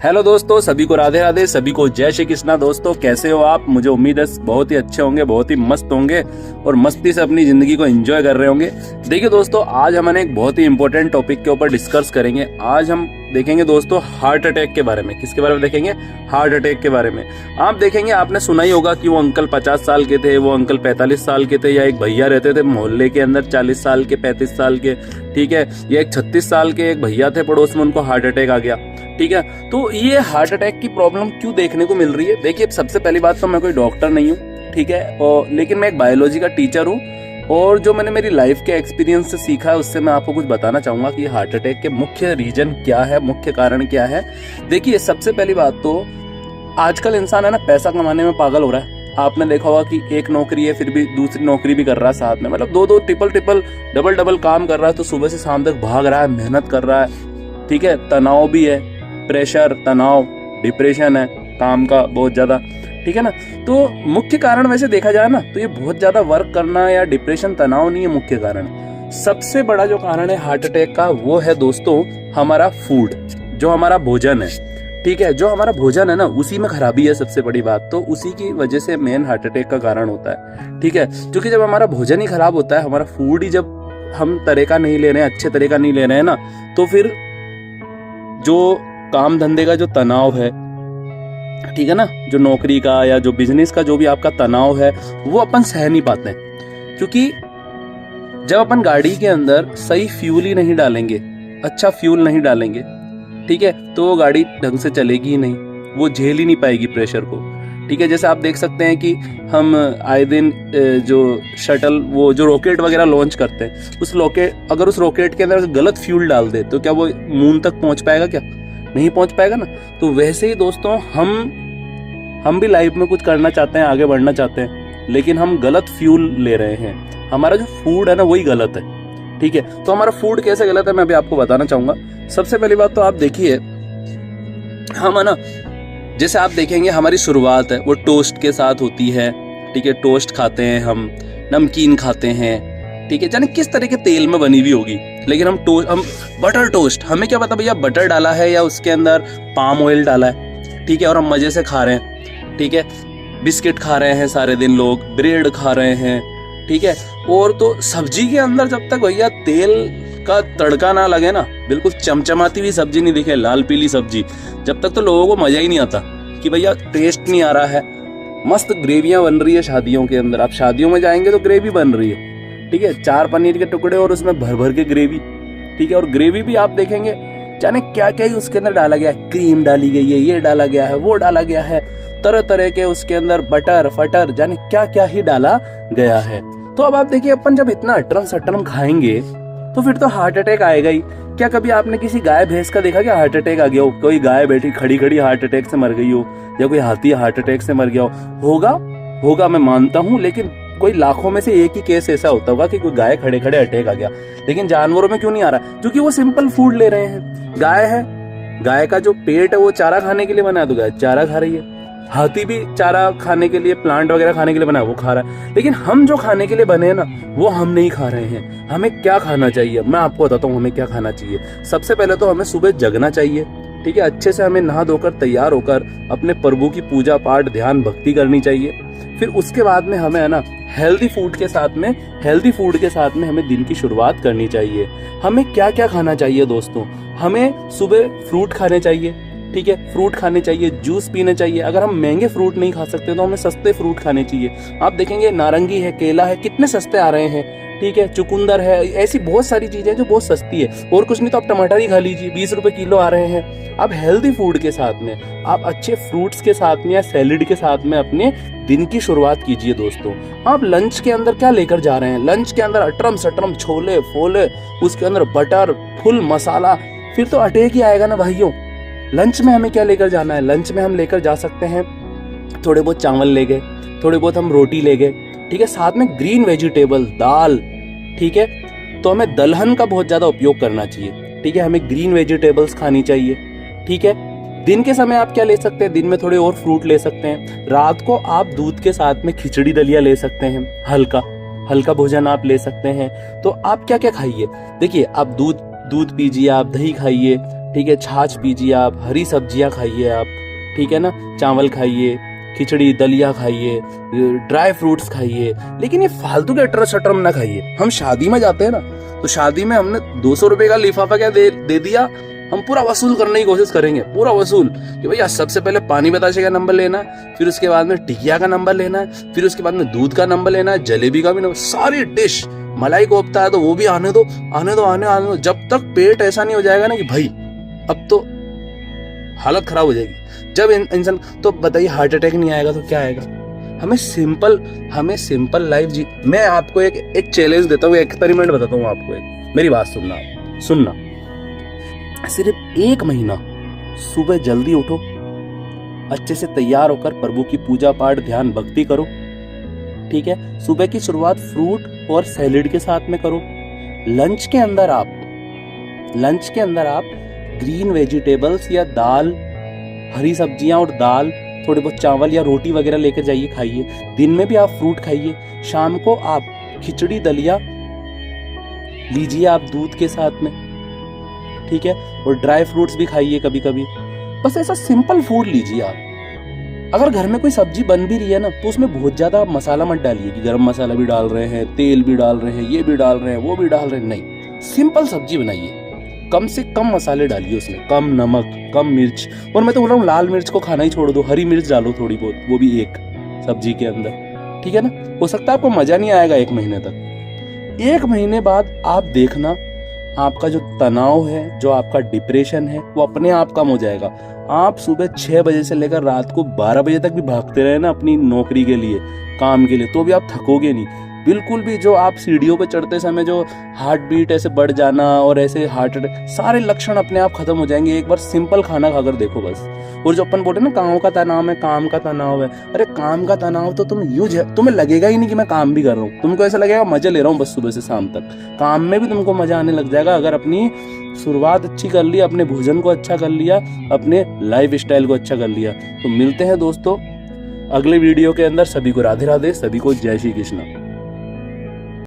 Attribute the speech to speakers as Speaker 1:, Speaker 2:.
Speaker 1: Hello दोस्तों, सभी को राधे राधे, सभी को जय श्री कृष्णा। दोस्तों कैसे हो आप? मुझे उम्मीद है बहुत ही अच्छे होंगे, बहुत ही मस्त होंगे और मस्ती से अपनी जिंदगी को एंजॉय कर रहे होंगे। देखिए दोस्तों, आज हमने एक बहुत ही इंपॉर्टेंट टॉपिक के ऊपर डिस्कस करेंगे। आज हम देखेंगे दोस्तों हार्ट अटैक के बारे में। किसके बारे में देखेंगे? हार्ट अटैक के बारे में। आप देखेंगे, आपने सुना ही होगा कि वो अंकल 50 साल के थे, वो अंकल 45 साल के थे, या एक भैया रहते थे मोहल्ले के अंदर 40 साल के, 35 साल के, ठीक है, या एक 36 साल के एक भैया थे पड़ोस में, उनको हार्ट अटैक आ गया। ठीक है, तो ये हार्ट अटैक की प्रॉब्लम क्यों देखने को मिल रही है? देखिए, सबसे पहली बात तो मैं कोई डॉक्टर नहीं हूँ, ठीक है, और लेकिन मैं एक बायोलॉजी का टीचर हूँ और जो मैंने मेरी लाइफ के एक्सपीरियंस से सीखा है उससे मैं आपको कुछ बताना चाहूंगा कि हार्ट अटैक के मुख्य रीजन क्या है, मुख्य कारण क्या है। देखिए, सबसे पहली बात तो आजकल इंसान है ना, पैसा कमाने में पागल हो रहा है। आपने देखा होगा कि एक नौकरी है फिर भी दूसरी नौकरी भी कर रहा है साथ में, मतलब दो ट्रिपल डबल काम कर रहा है। तो सुबह से शाम तक भाग रहा है, मेहनत कर रहा है, ठीक है, तनाव भी है, प्रेशर, तनाव, डिप्रेशन है काम का बहुत ज्यादा, ठीक है ना। तो मुख्य कारण वैसे देखा जाए ना तो ये बहुत ज्यादा वर्क करना या डिप्रेशन, तनाव नहीं है मुख्य कारण। सबसे बड़ा जो कारण है हार्ट अटैक का वो है दोस्तों हमारा फूड, जो हमारा भोजन है, ठीक है। जो हमारा भोजन है ना उसी में खराबी है सबसे बड़ी बात, तो उसी की वजह से मेन हार्ट अटैक का कारण होता है, ठीक है। क्योंकि जब हमारा भोजन ही खराब होता है, हमारा फूड ही जब हम तरह का नहीं ले रहे हैं, अच्छे तरह का नहीं ले रहे हैं ना, तो फिर जो काम धंधे का जो तनाव है, ठीक है ना, जो नौकरी का या जो बिजनेस का जो भी आपका तनाव है वो अपन सह नहीं पाते हैं। क्योंकि जब अपन गाड़ी के अंदर सही फ्यूल ही नहीं डालेंगे, अच्छा फ्यूल नहीं डालेंगे, ठीक है, तो वो गाड़ी ढंग से चलेगी ही नहीं, वो झेल ही नहीं पाएगी प्रेशर को, ठीक है। जैसे आप देख सकते हैं कि हम आए दिन जो शटल, वो जो रॉकेट वगैरह लॉन्च करते हैं, उस रॉकेट के अंदर गलत फ्यूल डाल दे तो क्या वो मून तक पहुंच पाएगा? क्या नहीं पहुंच पाएगा ना। तो वैसे ही दोस्तों हम भी लाइफ में कुछ करना चाहते हैं, आगे बढ़ना चाहते हैं, लेकिन हम गलत फ्यूल ले रहे हैं। हमारा जो फूड है ना वही गलत है, ठीक है। तो हमारा फूड कैसे गलत है मैं अभी आपको बताना चाहूंगा। सबसे पहली बात तो आप देखिए, हम है ना, जैसे आप देखेंगे हमारी शुरुआत है वो टोस्ट के साथ होती है, ठीक है। टोस्ट खाते हैं, हम नमकीन खाते हैं, ठीक है, जाने किस तरह के तेल में बनी हुई होगी, लेकिन हम बटर टोस्ट, हमें क्या पता भैया बटर डाला है या उसके अंदर पाम ऑयल डाला है, ठीक है, और हम मजे से खा रहे हैं, ठीक है। बिस्किट खा रहे हैं सारे दिन लोग, ब्रेड खा रहे हैं, ठीक है। और तो सब्जी के अंदर जब तक भैया तेल का तड़का ना लगे ना, बिल्कुल चमचमाती हुई सब्जी नहीं दिखे, लाल पीली सब्जी, जब तक तो लोगों को मजा ही नहीं आता कि भैया टेस्ट नहीं आ रहा है। मस्त ग्रेवियां बन रही है शादियों के अंदर, आप शादियों में जाएंगे तो ग्रेवी बन रही है, ठीक है, 4 पनीर के टुकड़े और उसमें भर भर के ग्रेवी, ठीक है। और ग्रेवी भी आप देखेंगे जाने क्या क्या ही उसके अंदर डाला गया है, क्रीम डाली गई है, ये डाला गया है, वो डाला गया है, तरह तरह के उसके अंदर बटर फटर जाने क्या क्या ही डाला गया है। तो अब आप देखिए, अपन जब इतना अटरम सटरम खाएंगे तो फिर तो हार्ट अटैक आएगा ही। क्या कभी आपने किसी गाय भैंस का देखा क्या हार्ट अटैक आ गया हो? कोई गाय बैठी खड़ी खड़ी हार्ट अटैक से मर गई हो, या कोई हाथी हार्ट अटैक से मर गया हो? होगा मैं मानता हूँ, लेकिन कोई लाखों में से एक ही केस ऐसा होता होगा कि कोई गाय खड़े खड़े अटैक आ गया। लेकिन जानवरों में क्यों नहीं आ रहा? क्योंकि वो सिंपल फूड ले रहे हैं। गाय है, गाय का जो पेट है वो चारा खाने के लिए बना है, तो गाय चारा खा रही है। हाथी भी चारा खाने के लिए, प्लांट वगैरह खाने के लिए बना है, वो खा रहा है। लेकिन हम जो खाने के लिए बने हैं ना, वो हम नहीं खा रहे हैं। हमें क्या खाना चाहिए मैं आपको बताता हूँ, हमें क्या खाना चाहिए। सबसे पहले तो हमें सुबह जगना चाहिए, ठीक है, अच्छे से हमें नहा धोकर तैयार होकर अपने प्रभु की पूजा पाठ ध्यान भक्ति करनी चाहिए। फिर उसके बाद में हमें है ना हेल्दी फूड के साथ में हमें दिन की शुरुआत करनी चाहिए। हमें क्या क्या खाना चाहिए दोस्तों? हमें सुबह फ्रूट खाने चाहिए, ठीक है, फ्रूट खाने चाहिए, जूस पीने चाहिए। अगर हम महंगे फ्रूट नहीं खा सकते तो हमें सस्ते फ्रूट खाने चाहिए। आप देखेंगे नारंगी है, केला है, कितने सस्ते आ रहे हैं, ठीक है, चुकंदर है, ऐसी बहुत सारी चीजें जो बहुत सस्ती है। और कुछ नहीं तो आप टमाटर ही खा लीजिए, 20 रुपए किलो आ रहे हैं। आप हेल्दी फूड के साथ में, आप अच्छे फ्रूट्स के साथ में या सैलेड के साथ में अपने दिन की शुरुआत कीजिए दोस्तों। आप लंच के अंदर क्या लेकर जा रहे हैं? लंच के अंदर अटरम सटरम छोले फोले, उसके अंदर बटर फुल मसाला, फिर तो अटैक ही आएगा ना भाइयों। लंच में हमें क्या लेकर जाना है? लंच में हम लेकर जा सकते हैं थोड़े बहुत चावल ले गए, थोड़े बहुत हम रोटी ले गए, ठीक है, साथ में ग्रीन वेजिटेबल दाल, ठीक है। तो हमें दलहन का बहुत ज्यादा उपयोग करना चाहिए, ठीक है, हमें ग्रीन वेजिटेबल्स खानी चाहिए, ठीक है। दिन के समय आप क्या ले सकते हैं? दिन में थोड़े और फ्रूट ले सकते हैं। रात को आप दूध के साथ में खिचड़ी दलिया ले सकते हैं, हल्का भोजन आप ले सकते हैं। तो आप क्या क्या खाइए? देखिए, आप दूध पीजिए, आप दही खाइए, ठीक है, छाछ पीजिए आप, हरी सब्जियां खाइए आप, ठीक है ना, चावल खाइए, खिचड़ी दलिया खाइए, ड्राई फ्रूट्स खाइए, लेकिन ये फालतू के अटर शटरम ना खाइए। हम शादी में जाते हैं ना, तो शादी में हमने 200 रुपए का लिफाफा क्या दे दिया, हम पूरा वसूल करने की कोशिश करेंगे, पूरा वसूल, कि भैया सबसे पहले पानी बताशे का नंबर लेना है, फिर उसके बाद में टिकिया का नंबर लेना है, फिर उसके बाद में दूध का नंबर लेना है, जलेबी का भी नंबर, सारी डिश, मलाई कोफ्ता है तो वो भी आने दो, आने दो, जब तक पेट ऐसा नहीं हो जाएगा ना कि भाई अब तो हालत खराब हो जाएगी। जब इंसान, तो बताइए हार्ट अटैक नहीं आएगा तो क्या आएगा। हमें सिंपल लाइफ जी। मैं आपको एक चैलेंज देता हूँ, एक्सपेरिमेंट बताता हूँ आपको, एक मेरी बात सुनना, सिर्फ 1 महीना सुबह जल्दी उठो, अच्छे से तैयार होकर प्रभु की पूजा पाठ ध्यान भक्ति करो, ठीक है। सुबह की शुरुआत फ्रूट और सैलेड के साथ में करो। लंच के अंदर आप ग्रीन वेजिटेबल्स या दाल, हरी सब्जियां और दाल, थोड़े बहुत चावल या रोटी वगैरह लेकर जाइए, खाइए। दिन में भी आप फ्रूट खाइए। शाम को आप खिचड़ी दलिया लीजिए आप दूध के साथ में, ठीक है, और ड्राई फ्रूट्स भी खाइए कभी कभी। बस ऐसा सिंपल फूड लीजिए आप। अगर घर में कोई सब्जी बन भी रही है ना, तो उसमें बहुत ज्यादा मसाला मत डालिए कि गरम मसाला भी डाल रहे हैं, तेल भी डाल रहे हैं, ये भी डाल रहे हैं, वो भी डाल रहे हैं, नहीं। सिंपल सब्जी बनाइए, कम से कम मसाले डालिए उसमें, कम नमक, कम मिर्च, और मैं तो बोल रहा हूँ लाल मिर्च को खाना ही छोड़ दो, हरी मिर्च डालो थोड़ी बहुत, वो भी एक सब्जी के अंदर, ठीक है ना। हो सकता है आपको मजा नहीं आएगा 1 महीने तक। 1 महीने बाद आप देखना, आपका जो तनाव है, जो आपका डिप्रेशन है, वो अपने आप कम हो जाएगा। आप सुबह 6 बजे से लेकर रात को 12 बजे तक भी भागते रहे ना अपनी नौकरी के लिए, काम के लिए, तो भी आप थकोगे नहीं बिल्कुल भी। जो आप सीढ़ियों पे चढ़ते समय जो हार्ट बीट ऐसे बढ़ जाना और ऐसे हार्ट अटैक, सारे लक्षण अपने आप खत्म हो जाएंगे। एक बार सिंपल खाना खाकर देखो बस। और जो अपन बोलते हैं ना काम का तनाव है, काम का तनाव है, अरे काम का तनाव तो तुम्हें लगेगा ही नहीं कि मैं काम भी कर रहा हूँ, तुमको ऐसा लगेगा मजे ले रहा हूँ बस सुबह से शाम तक। काम में भी तुमको मजा आने लग जाएगा अगर अपनी शुरुआत अच्छी कर ली, अपने भोजन को अच्छा कर लिया, अपने लाइफ स्टाइल को अच्छा कर लिया। तो मिलते हैं दोस्तों अगले वीडियो के अंदर। सभी को राधे राधे, सभी को जय श्री कृष्ण।